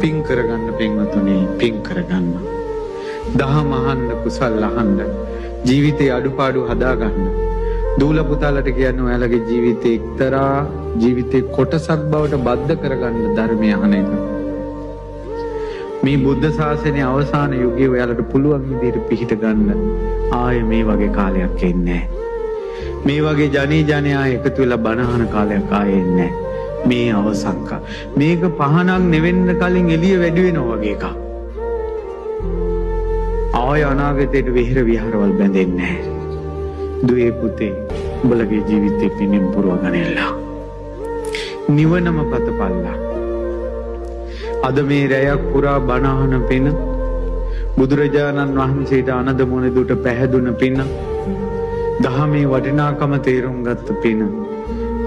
පින් කරගන්න පින්වතුනි, පින් කරගන්න. දහම අහන්න, කුසල් අහන්න, ජීවිතේ අඩුපාඩු හදාගන්න. දූල පුතාලට කියන්නේ ඔයාලගේ ජීවිතේ එක්තරා ජීවිතේ කොටසක් බවට බද්ධ කරගන්න ධර්මය අහන එක. මේ බුද්ධ ශාසනයේ අවසාන යුගයේ ඔයාලට පුළුවන් විදිහට පිහිට ගන්න ආයේ මේ වගේ කාලයක් එන්නේ නැහැ. මේ වගේ ජනී ජනයා එකතු වෙලා බණ අහන කාලයක් ආයේ එන්නේ නැහැ. මේ අවසන්ක. මේක පහනක් නෙවෙන්න කලින් එළිය වැඩි වෙනවා වගේ එකක්. ආය අනාගතයට විහෙර විහාරවල බැඳෙන්නේ නැහැ. දුවේ පුතේ, උඹලගේ ජීවිතේ පිණින් පුරවගන්නilla. නිවනම පතපල්ලා. අද මේ රැයක් පුරා බණ අහන පින, බුදුරජාණන් වහන්සේට අනද මොනදුට පැහැදුන පින, දහමේ වටිනාකම තේරුම් ගත්ත පින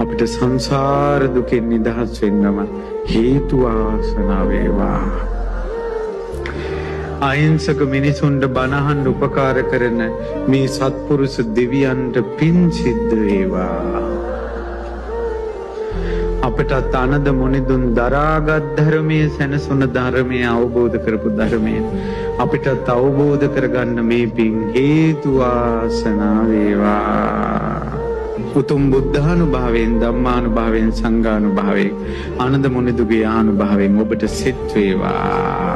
අපිට සංසාර දුකෙන් නිදහස් වෙන්නම හේතු වාසනා වේවා. අහිංසක මිනිසුන්ට බණ අහන්න උපකාර කරන මේ සත්පුරුෂ දෙවියන්ට පින් සිද්ධ වේවා. අපටත් අනද මොනිදුන් දරාගත් ධර්මයේ සැනසුන ධර්මය අවබෝධ කරපු ධර්මය අපිටත් අවබෝධ කරගන්න මේ පින් හේතු වාසනා වේවා. උතුම් බුද්ධානුභාවයෙන්, ධම්මානුභාවයෙන්, සංඝානුභාවයෙන්, ආනන්ද මුනිදුගේ ආනුභාවයෙන් ඔබට සිත් වේවා.